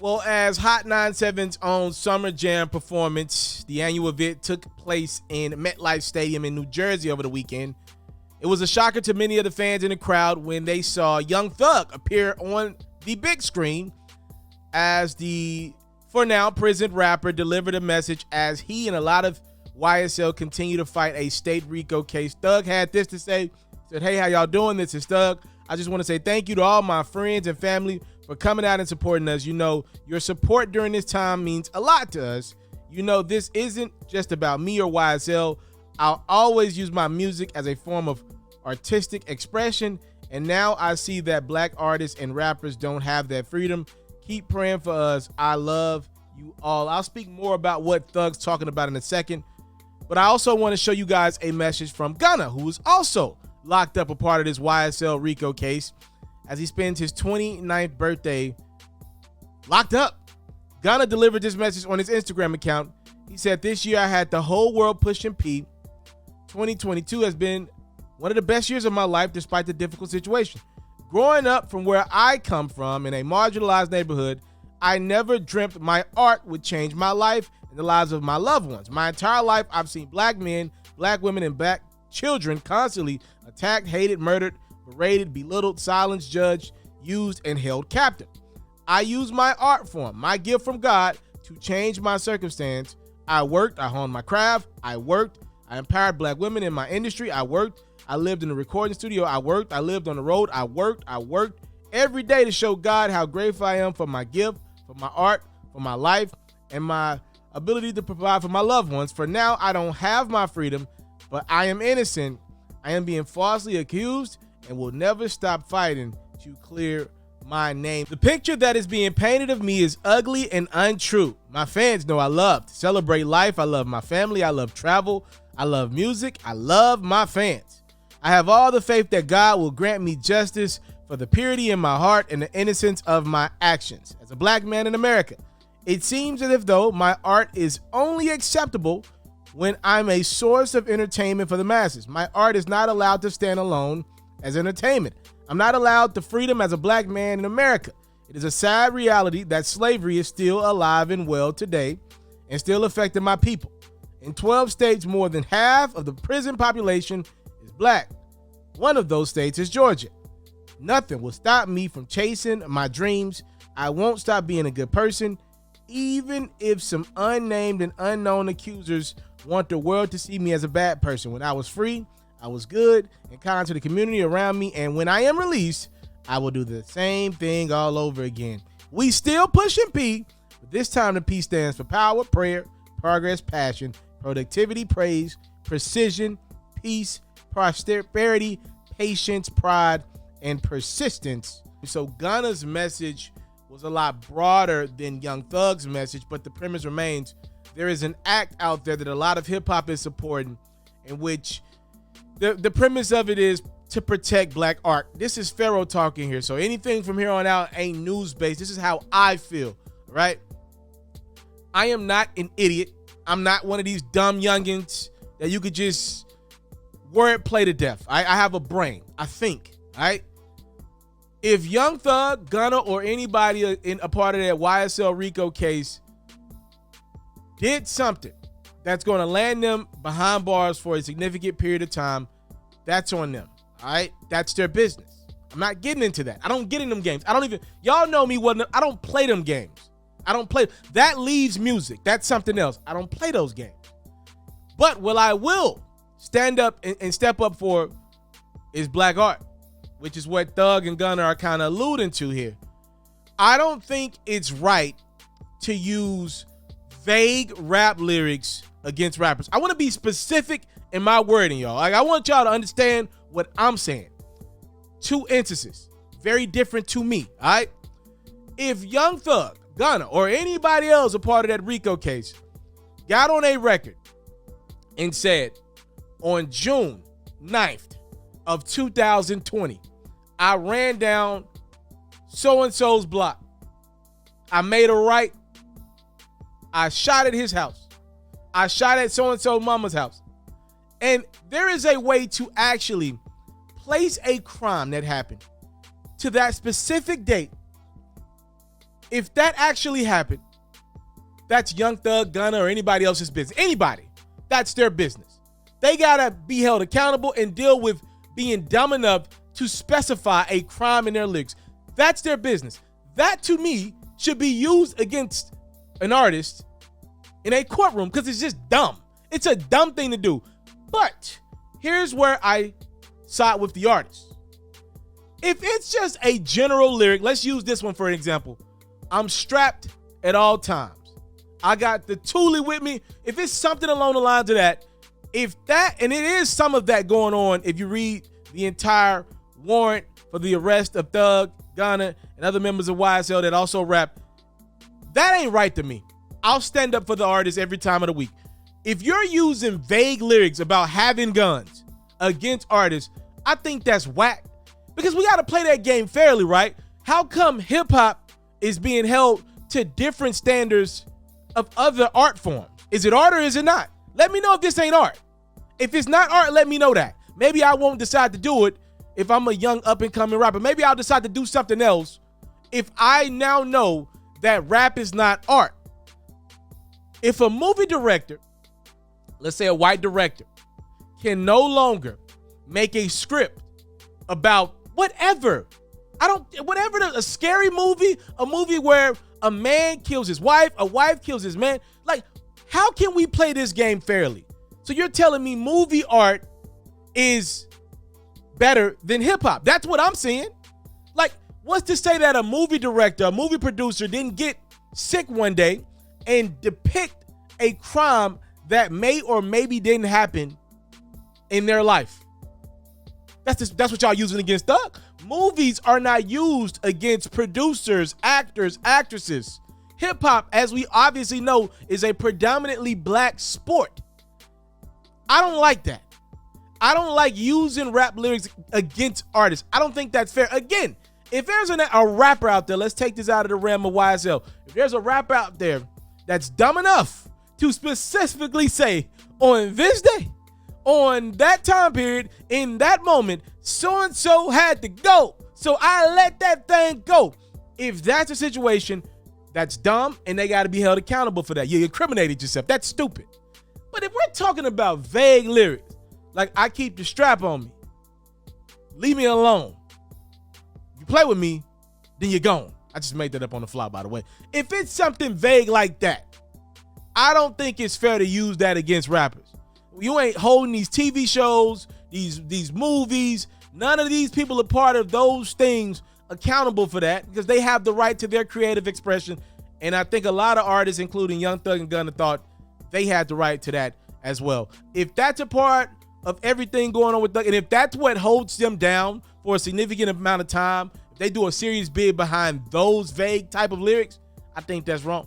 Well, as Hot 97's own Summer Jam performance, the annual event took place in MetLife Stadium in New Jersey over the weekend. It was a shocker to many of the fans in the crowd when they saw Young Thug appear on the big screen as the, for now, prison rapper delivered a message as he and a lot of YSL continue to fight a state RICO case. Thug had this to say, said, "Hey, how y'all doing? This is Thug. I just want to say thank you to all my friends and family for coming out and supporting us. You know, your support during this time means a lot to us. You know, this isn't just about me or YSL. I'll always use my music as a form of artistic expression, and now I see that black artists and rappers don't have that freedom. Keep praying for us. I love you all." I'll speak more about what Thug's talking about in a second, but I also want to show you guys a message from Gunna, who is also locked up a part of this YSL RICO case as he spends his 29th birthday locked up. Gunna delivered this message on his Instagram account. He said, "This year I had the whole world pushing P. 2022 has been one of the best years of my life despite the difficult situation. Growing up from where I come from in a marginalized neighborhood, I never dreamt my art would change my life and the lives of my loved ones. My entire life, I've seen black men, black women, and black children constantly attacked, hated, murdered, berated, belittled, silenced, judged, used, and held captive. I used my art form, my gift from God, to change my circumstance. I worked, I honed my craft, I empowered black women in my industry, I lived in a recording studio, I lived on the road, I worked every day to show God how grateful I am for my gift, for my art, for my life, and my ability to provide for my loved ones. For now, I don't have my freedom, but I am innocent. I am being falsely accused and will never stop fighting to clear my name. The picture that is being painted of me is ugly and untrue. My fans know I love to celebrate life. I love my family. I love travel. I love music. I love my fans. I have all the faith that God will grant me justice for the purity in my heart and the innocence of my actions. As a black man in America, it seems as if though my art is only acceptable when I'm a source of entertainment for the masses. My art is not allowed to stand alone as entertainment. I'm not allowed the freedom as a black man in America. It is a sad reality that slavery is still alive and well today and still affecting my people. In 12 states, more than half of the prison population is black. One of those states is Georgia. Nothing will stop me from chasing my dreams. I won't stop being a good person, even if some unnamed and unknown accusers want the world to see me as a bad person. When I was free, I was good and kind to the community around me, and when I am released, I will do the same thing all over again. We still pushing P, but this time the P stands for power, prayer, progress, passion, productivity, praise, precision, peace, prosperity, patience, pride, and persistence." So Gunna's message was a lot broader than Young Thug's message, but the premise remains: there is an act out there that a lot of hip-hop is supporting, in which the premise of it is to protect black art. This is FERRO talking here, so anything from here on out ain't news-based. This is how I feel, right? I am not an idiot. I'm not one of these dumb youngins that you could just word play to death. I have a brain. I think, right? If Young Thug, Gunna, or anybody in a part of that YSL RICO case did something that's going to land them behind bars for a significant period of time, that's on them. All right, that's their business. I'm not getting into that. I don't get in them games. Y'all know me. I don't play them games. I don't play. That leaves music. That's something else. I don't play those games. But what I will stand up and step up for is black art, which is what Thug and Gunna are kind of alluding to here. I don't think it's right to use vague rap lyrics against rappers. I want to be specific in my wording, y'all. Like, I want y'all to understand what I'm saying. Two instances, very different to me, all right? If Young Thug, Gunna, or anybody else a part of that RICO case got on a record and said, on June 9th of 2020, I ran down so-and-so's block. I made a right. I shot at his house. I shot at so-and-so mama's house. And there is a way to actually place a crime that happened to that specific date If that actually happened, that's Young Thug, Gunna, or anybody else's business. Anybody. That's their business. They gotta be held accountable and deal with being dumb enough to specify a crime in their lyrics. That's their business. That, to me, should be used against an artist in a courtroom because it's just dumb. It's a dumb thing to do. But here's where I side with the artist. If it's just a general lyric, let's use this one for an example. I'm strapped at all times. I got the Thule with me. If it's something along the lines of that, and it is some of that going on if you read the entire warrant for the arrest of Thug, Gunna, and other members of YSL that also rap, that ain't right to me. I'll stand up for the artist every time of the week. If you're using vague lyrics about having guns against artists, I think that's whack. Because we got to play that game fairly, right? How come hip-hop is being held to different standards of other art forms? Is it art or is it not? Let me know if this ain't art. If it's not art, let me know that. Maybe I won't decide to do it if I'm a young up-and-coming rapper. Maybe I'll decide to do something else if I now know that rap is not art. If a movie director, let's say a white director, can no longer make a script about whatever, a scary movie, a movie where a man kills his wife, a wife kills his man, like, how can we play this game fairly? So you're telling me movie art is better than hip hop? That's what I'm saying. Like, what's to say that a movie director, a movie producer didn't get sick one day and depict a crime that may or maybe didn't happen in their life? That's what y'all using against Thug. Movies are not used against producers, actors, actresses. Hip hop, as we obviously know, is a predominantly black sport. I don't like that. I don't like using rap lyrics against artists. I don't think that's fair. Again, if there's a rapper out there, let's take this out of the realm of YSL. If there's a rapper out there that's dumb enough to specifically say, on this day, on that time period, in that moment, so-and-so had to go, so I let that thing go. If that's a situation, that's dumb, and they got to be held accountable for that. You incriminated yourself. That's stupid. But if we're talking about vague lyrics, like I keep the strap on me, leave me alone. You play with me, then you're gone. I just made that up on the fly, by the way. If it's something vague like that, I don't think it's fair to use that against rappers. You ain't holding these TV shows, these movies. None of these people are part of those things accountable for that because they have the right to their creative expression. And I think a lot of artists, including Young Thug and Gunna, thought they had the right to that as well. If that's a part of everything going on with Thug, and if that's what holds them down for a significant amount of time, if they do a serious bid behind those vague type of lyrics, I think that's wrong.